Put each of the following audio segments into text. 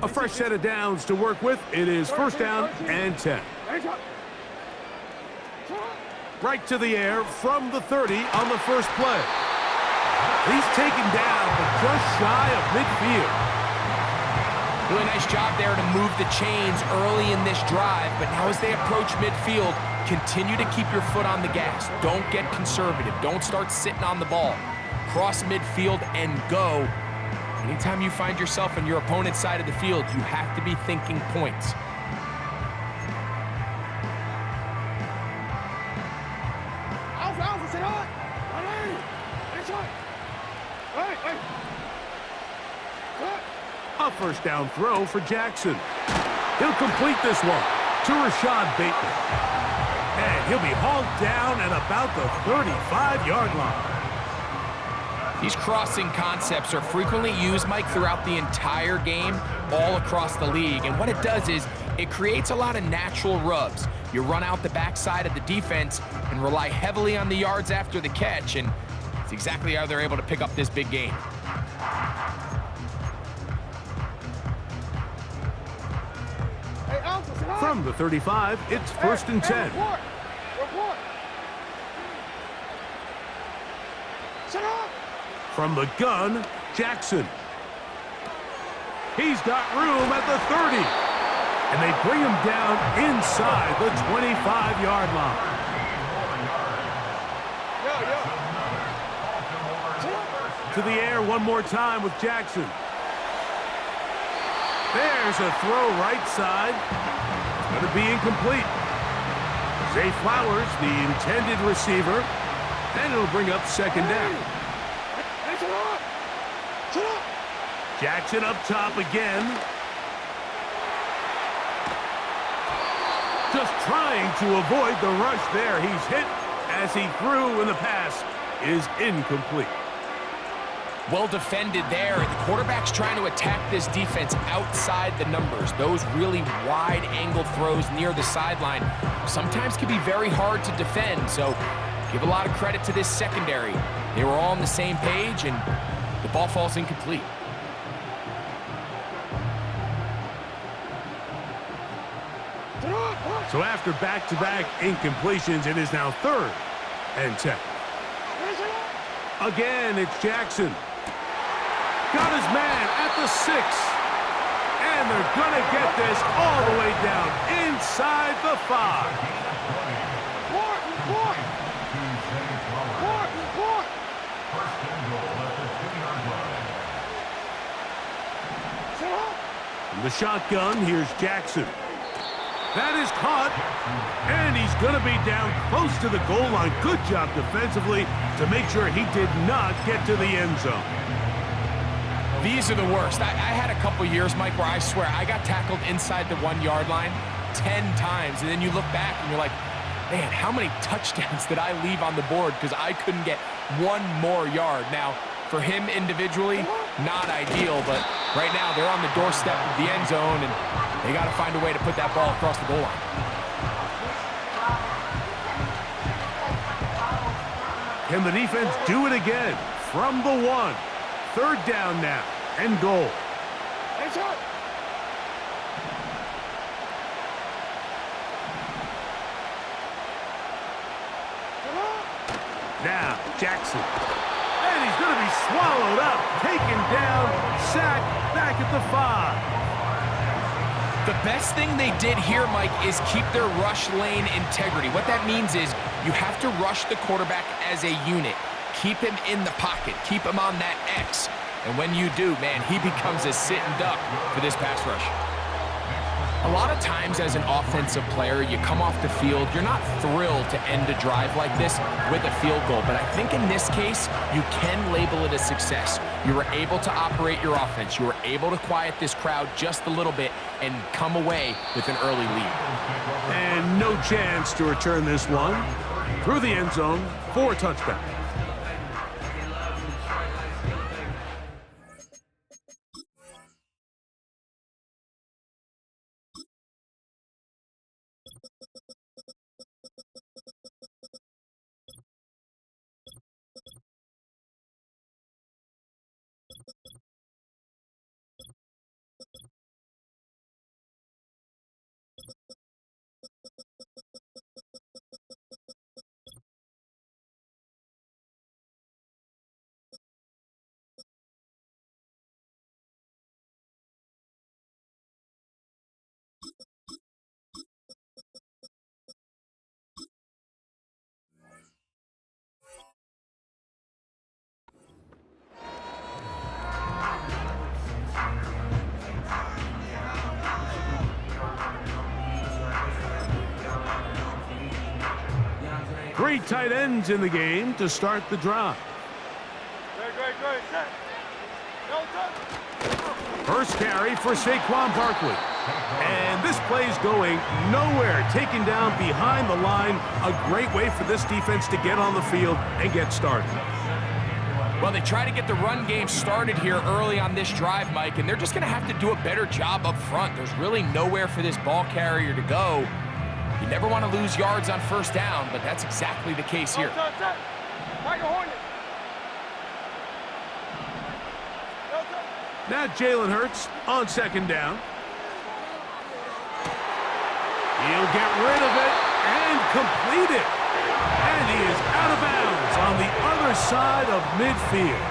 A fresh set of downs to work with. It is first down and 10. Right to the air from the 30 on the first play. He's taken down, but just shy of midfield. Really nice job there to move the chains early in this drive, but now as they approach midfield, continue to keep your foot on the gas. Don't get conservative. Don't start sitting on the ball. Cross midfield and go. Anytime you find yourself on your opponent's side of the field, you have to be thinking points. A first down throw for Jackson. He'll complete this one to Rashad Bateman. And he'll be hauled down at about the 35-yard line. These crossing concepts are frequently used, Mike, throughout the entire game, all across the league. And what it does is it creates a lot of natural rubs. You run out the backside of the defense and rely heavily on the yards after the catch, and it's exactly how they're able to pick up this big gain. From the 35, it's first and 10. From the gun, Jackson. He's got room at the 30. And they bring him down inside the 25-yard line. To the air one more time with Jackson. There's a throw right side. It's going to be incomplete. Zay Flowers, the intended receiver, and it'll bring up second down. Jackson up top again. Just trying to avoid the rush there. He's hit as he threw, and the pass is incomplete. Well defended there. The quarterback's trying to attack this defense outside the numbers. Those really wide angle throws near the sideline sometimes can be very hard to defend. So give a lot of credit to this secondary. They were all on the same page, and the ball falls incomplete. So after back-to-back incompletions, it is now third and 10. Again, it's Jackson. Got his man at the 6. And they're going to get this all the way down inside the 5. From the shotgun, here's Jackson. That is caught, and he's going to be down close to the goal line. Good job defensively to make sure he did not get to the end zone. These are the worst. I had a couple years, Mike, where I swear I got tackled inside the 1-yard line 10 times, and then you look back and you're like, man, how many touchdowns did I leave on the board because I couldn't get one more yard? Now, for him individually, not ideal, but right now they're on the doorstep of the end zone, and they got to find a way to put that ball across the goal line. Can the defense do it again? From the 1. Third down now, and goal. Now, Jackson. And he's going to be swallowed up, taken down, sacked, back at the 5. The best thing they did here, Mike, is keep their rush lane integrity. What that means is you have to rush the quarterback as a unit. Keep him in the pocket. Keep him on that X. And when you do, man, he becomes a sitting duck for this pass rush. A lot of times as an offensive player, you come off the field, you're not thrilled to end a drive like this with a field goal. But I think in this case, you can label it a success. You were able to operate your offense. You were able to quiet this crowd just a little bit and come away with an early lead. And no chance to return this one through the end zone for a touchback. Three tight ends in the game to start the drive. Great. Set. No touch. First carry for Saquon Barkley. And this play's going nowhere, taken down behind the line. A great way for this defense to get on the field and get started. Well, they try to get the run game started here early on this drive, Mike, and they're just going to have to do a better job up front. There's really nowhere for this ball carrier to go. You never want to lose yards on first down, but that's exactly the case here. Now Jalen Hurts on second down. He'll get rid of it and complete it. And he is out of bounds on the other side of midfield.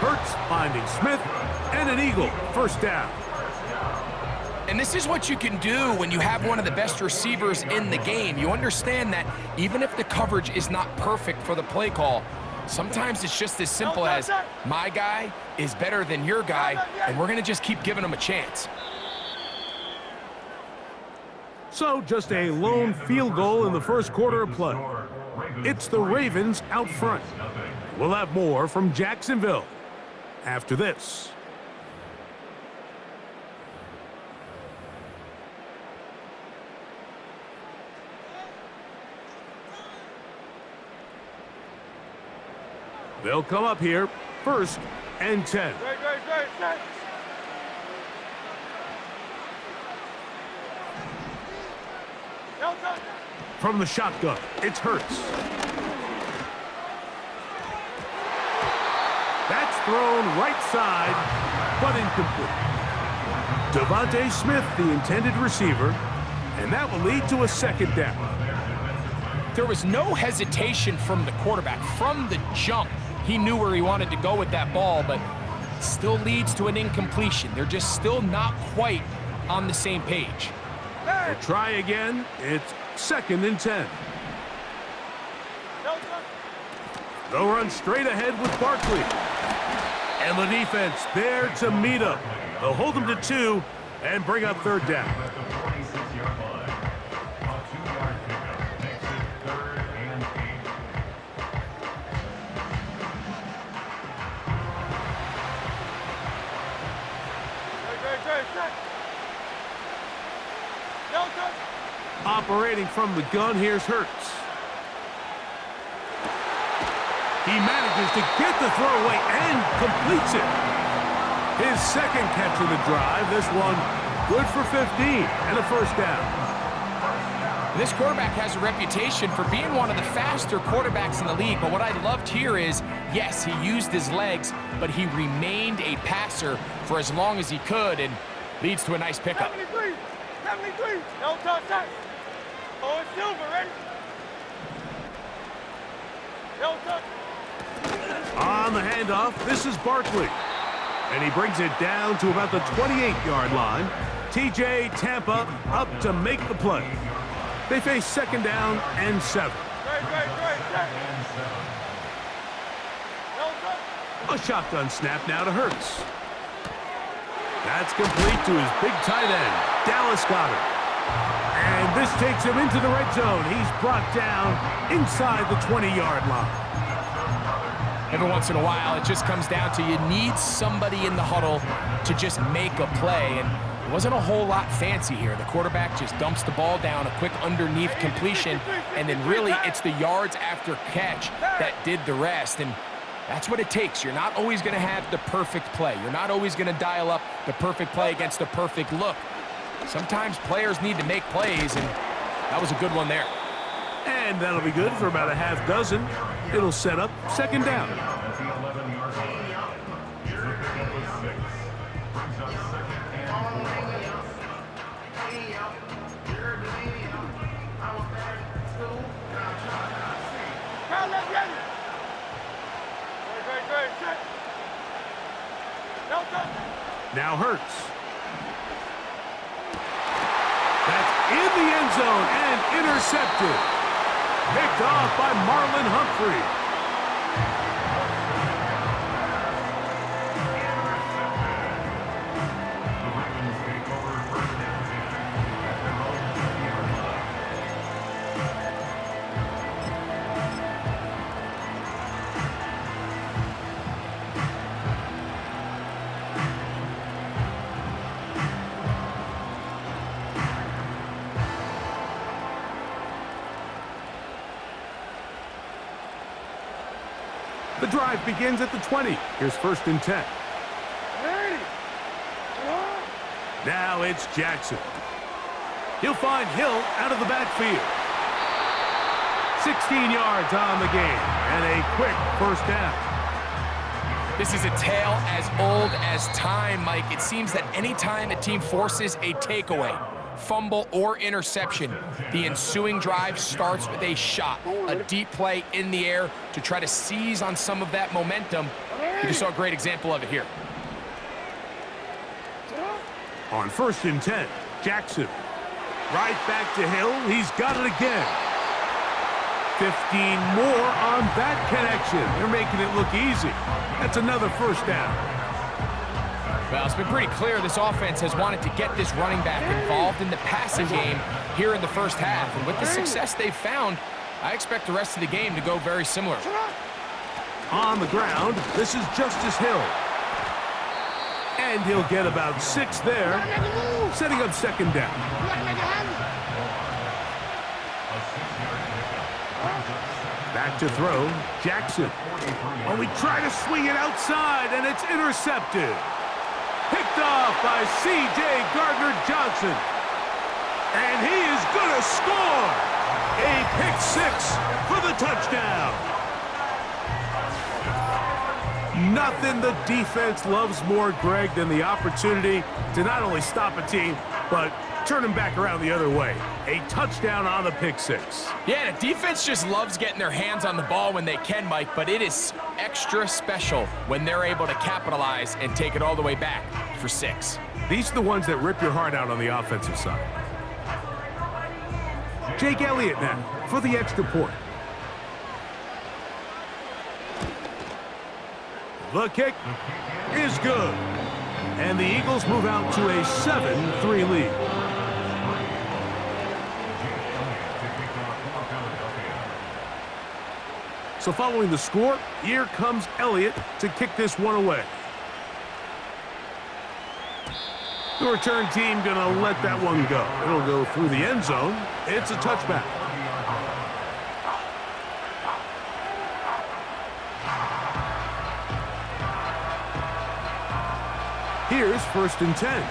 Hurts finding Smith, and an Eagle first down. And this is what you can do when you have one of the best receivers in the game. You understand that even if the coverage is not perfect for the play call, sometimes it's just as simple as my guy is better than your guy, and we're going to just keep giving him a chance. So just a lone field goal in the first quarter of play. It's the Ravens out front. We'll have more from Jacksonville after this. They'll come up here, 1st and 10. Great. Set. No touch. From the shotgun, it's Hurts. That's thrown right side, but incomplete. Devontae Smith, the intended receiver, and that will lead to a second down. There was no hesitation from the quarterback. From the jump, he knew where he wanted to go with that ball, but still leads to an incompletion. They're just still not quite on the same page. They'll try again. It's 2nd and 10. No touch. They'll run straight ahead with Barkley. And the defense there to meet him. They'll hold him to 2 and bring up 3rd down. Great. Set. No touch. Operating from the gun, here's Hurts. He manages to get the throw away and completes it. His second catch of the drive. This one good for 15 and a first down. This quarterback has a reputation for being one of the faster quarterbacks in the league, but what I loved here is, yes, he used his legs, but he remained a passer for as long as he could, and leads to a nice pickup. 73. No touch. Oh, it's Silver, ready? No touch. On the handoff, this is Barkley. And he brings it down to about the 28-yard line. TJ Tampa up to make the play. They face 2nd down and 7. Great. Set. No touch. A shotgun snap now to Hurts. That's complete to his big tight end, Dallas Goedert. And this takes him into the red zone. He's brought down inside the 20-yard line. Every once in a while, it just comes down to you need somebody in the huddle to just make a play, and it wasn't a whole lot fancy here. The quarterback just dumps the ball down, a quick underneath completion, and then really it's the yards after catch that did the rest, and that's what it takes. You're not always going to have the perfect play. You're not always going to dial up the perfect play against the perfect look. Sometimes players need to make plays, and that was a good one there. And that'll be good for about a half dozen. It'll set up 2nd down. Great. Set. No touch. Now Hurts. That's in the end zone and intercepted. Picked off by Marlon Humphrey. The drive begins at the 20. Here's 1st and 10. Ready. Now it's Jackson. He'll find Hill out of the backfield. 16 yards on the game and a quick 1st down. This is a tale as old as time, Mike. It seems that anytime a team forces a takeaway, fumble, or interception, the ensuing drive starts with a shot, a deep play in the air to try to seize on some of that momentum. You just saw a great example of it here. On 1st and 10, Jackson. Right back to Hill. He's got it again. 15 more on that connection. They're making it look easy. That's another 1st down. Well, it's been pretty clear this offense has wanted to get this running back involved in the passing game here in the 1st half. And with the success they've found, I expect the rest of the game to go very similar. On the ground, this is Justice Hill. And he'll get about 6 there, setting up 2nd down. Back to throw, Jackson. Oh, we try to swing it outside, and it's intercepted. Picked off by C.J. Gardner-Johnson. And he is going to score. A pick 6 for the touchdown. Nothing the defense loves more, Greg, than the opportunity to not only stop a team, but turn them back around the other way. A touchdown on the pick 6. Yeah, the defense just loves getting their hands on the ball when they can, Mike, but it is extra special when they're able to capitalize and take it all the way back for 6. These are the ones that rip your heart out on the offensive side. Jake Elliott now for the extra point. The kick is good. And the Eagles move out to a 7-3 lead. So following the score, here comes Elliott to kick this one away. The return team gonna let that one go. It'll go through the end zone. It's a touchback. Here's 1st and 10.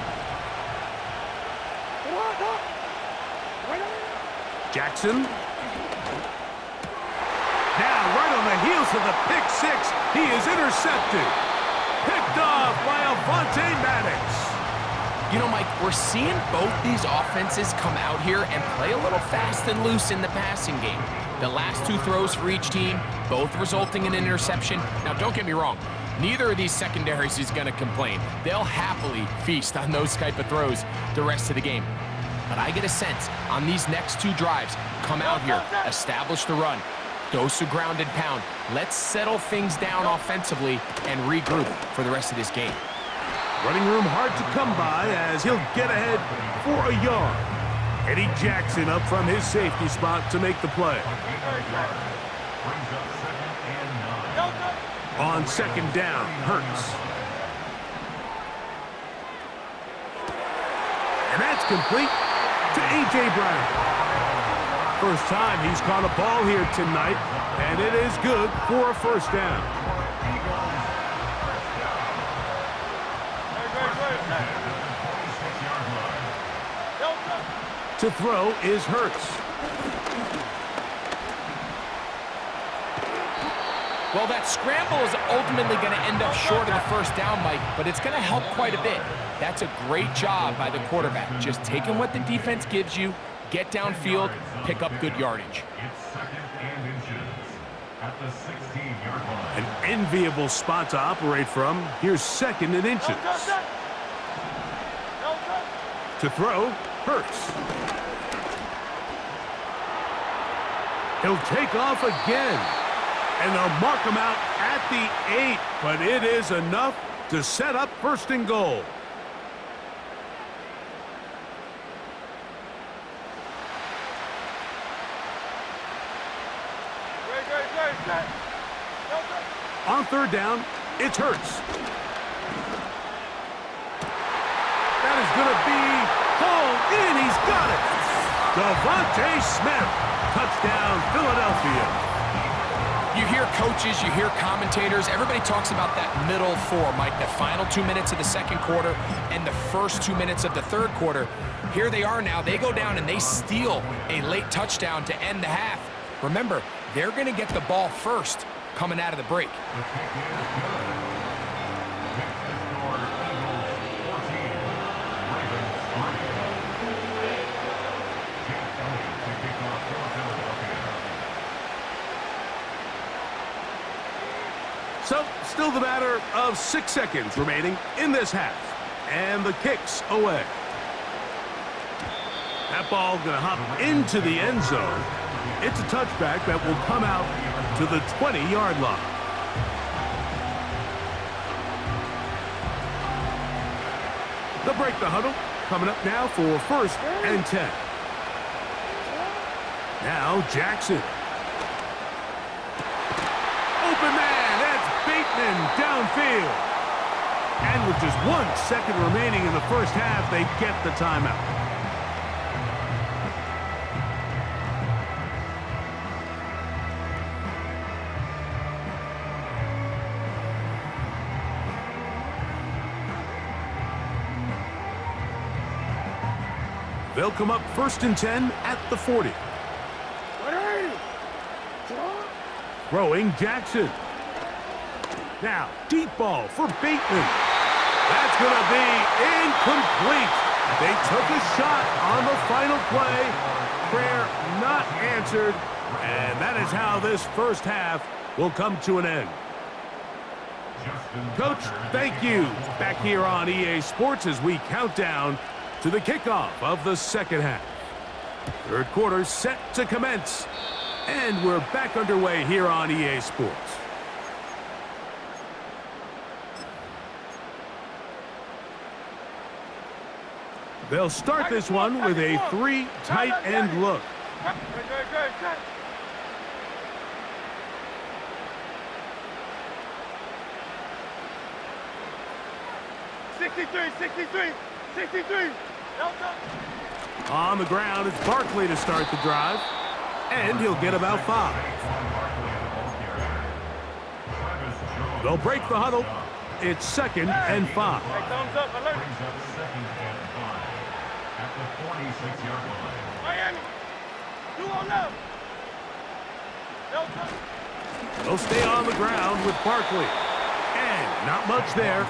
Jackson. Now, right on the heels of the pick 6, he is intercepted. Picked off by Avonte Maddox. You know, Mike, we're seeing both these offenses come out here and play a little fast and loose in the passing game. The last 2 throws for each team, both resulting in an interception. Now, don't get me wrong. Neither of these secondaries is going to complain. They'll happily feast on those type of throws the rest of the game. But I get a sense on these next 2 drives, come out here, establish the run, dose of ground and pound. Let's settle things down offensively and regroup for the rest of this game. Running room hard to come by as he'll get ahead for a yard. Eddie Jackson up from his safety spot to make the play. On 2nd down, Hurts. And that's complete to A.J. Brown. First time he's caught a ball here tonight, and it is good for a 1st down. To throw is Hurts. Well, that scramble is ultimately going to end up short of the 1st down, Mike, but it's going to help quite a bit. That's a great job by the quarterback, just taking what the defense gives you, get downfield, pick up good yardage. An enviable spot to operate from. Here's 2nd and inches. To throw, Hurts. He'll take off again. And they'll mark him out at the 8, but it is enough to set up 1st and goal. On 3rd down, it's Hurts. That is going to be hauled in. He's got it. Devontae Smith. Touchdown, Philadelphia. You hear coaches, you hear commentators, everybody talks about that middle four, Mike, the final 2 minutes of the second quarter and the first 2 minutes of the third quarter. Here they are now. They go down and they steal a late touchdown to end the half. Remember, they're going to get the ball first coming out of the break. So, still the matter of 6 seconds remaining in this half. And the kick's away. That ball going to hop into the end zone. It's a touchback that will come out to the 20-yard line. They'll break the huddle. Coming up now for 1st and 10. Now Jackson. Open man. That's Bateman downfield. And with just 1 second remaining in the first half, they get the timeout. They'll come up 1st and 10 at the 40. Throwing Jackson. Now, deep ball for Bateman. That's going to be incomplete. They took a shot on the final play. Prayer not answered. And that is how this first half will come to an end. Coach, thank you. Back here on EA Sports as we count down to the kickoff of the second half. Third quarter set to commence. And we're back underway here on EA Sports. They'll start this one with a 3 tight end look. Good. 63. On the ground, it's Barkley to start the drive. And he'll get about 5. They'll break the huddle. It's 2nd and 5. Hey, thumbs up, alert. Miami, you on left. They'll stay on the ground with Barkley. And not much there.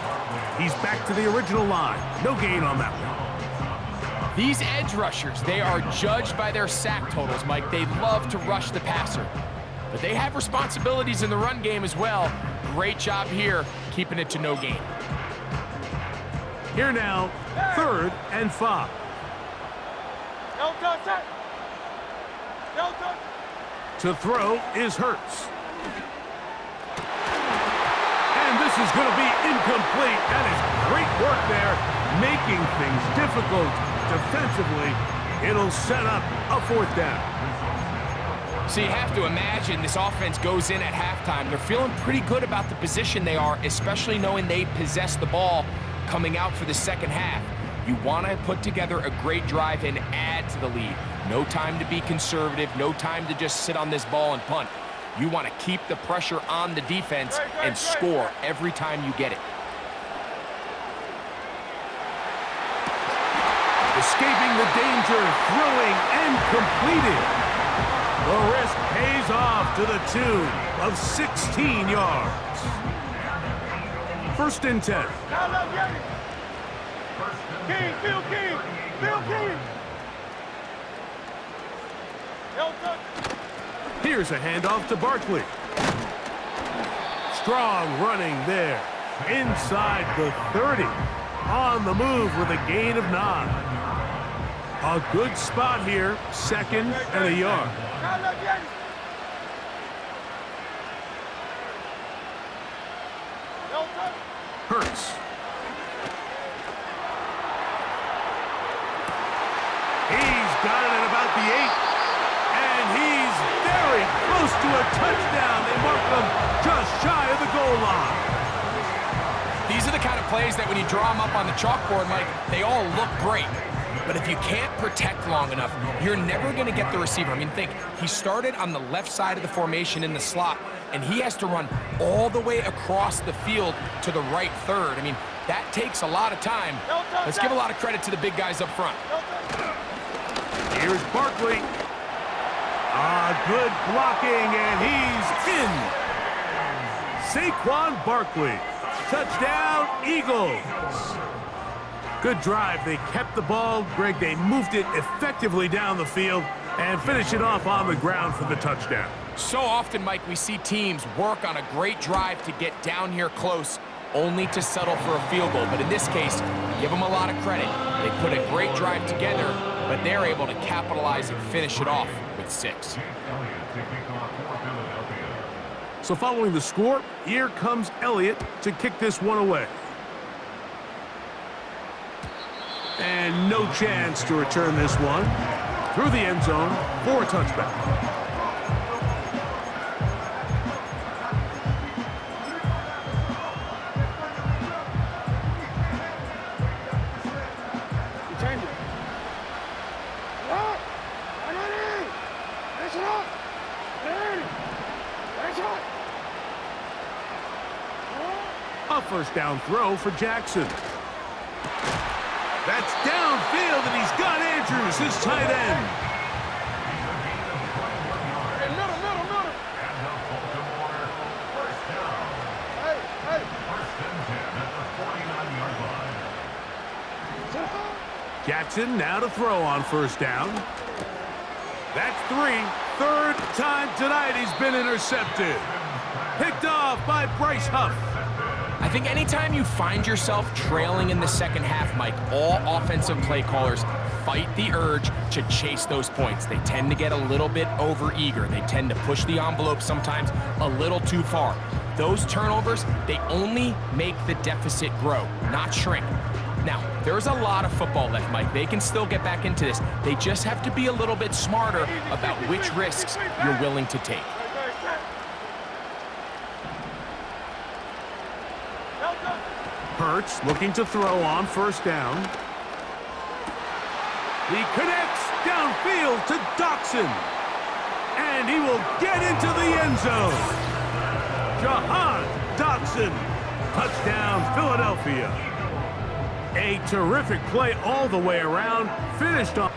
He's back to the original line. No gain on that one. These edge rushers, they are judged by their sack totals, Mike. They love to rush the passer. But they have responsibilities in the run game as well. Great job here, keeping it to no gain. Here now, 3rd and 5. To throw is Hurts. And this is going to be incomplete. That is great work there, making things difficult defensively. It'll set up a 4th down. So you have to imagine this offense goes in at halftime. They're feeling pretty good about the position they are, especially knowing they possess the ball coming out for the second half. You want to put together a great drive and add to the lead. No time to be conservative, no time to just sit on this ball and punt. You want to keep the pressure on the defense and score every time you get it. Escaping the danger, throwing and completed. The risk pays off to the tune of 16 yards. 1st and 10. Bill King. Here's a handoff to Barkley. Strong running there. Inside the 30. On the move with a gain of 9. A good spot here. 2nd and a yard. Hurts. He's got it at about the 8. And he's very close to a touchdown. They mark him just shy of the goal line. These are the kind of plays that when you draw them up on the chalkboard, Mike, they all look great. But if you can't protect long enough, you're never going to get the receiver. I mean, think, he started on the left side of the formation in the slot, and he has to run all the way across the field to the right third. I mean, that takes a lot of time. Let's give a lot of credit to the big guys up front. Here's Barkley. Good blocking, and he's in. Saquon Barkley. Touchdown, Eagles. Good drive. They kept the ball. Greg, they moved it effectively down the field and finished it off on the ground for the touchdown. So often, Mike, we see teams work on a great drive to get down here close, only to settle for a field goal. But in this case, give them a lot of credit. They put a great drive together, but they're able to capitalize and finish it off with 6. So following the score, here comes Elliott to kick this one away. And no chance to return this one through the end zone for a touchback. A first down throw for Jackson. That's downfield, and he's got Andrews, his tight end. Jackson now to throw on first down. That's 3. Third time tonight he's been intercepted. Picked off by Bryce Huff. I think anytime you find yourself trailing in the second half, Mike, all offensive play callers fight the urge to chase those points. They tend to get a little bit overeager. They tend to push the envelope sometimes a little too far. Those turnovers, they only make the deficit grow, not shrink. Now, there's a lot of football left, Mike. They can still get back into this. They just have to be a little bit smarter about which risks you're willing to take. Hurts looking to throw on first down. He connects downfield to Doxson. And he will get into the end zone. Jahan Doxson. Touchdown, Philadelphia. A terrific play all the way around. Finished on.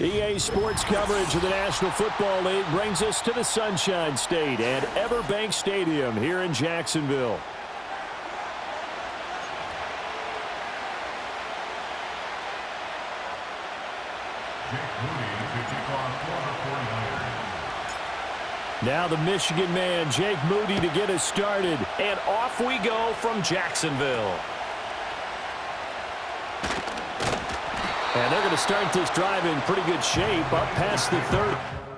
EA Sports coverage of the National Football League brings us to the Sunshine State at Everbank Stadium here in Jacksonville. Now the Michigan man, Jake Moody, to get us started. And off we go from Jacksonville. And they're going to start this drive in pretty good shape up past the 30.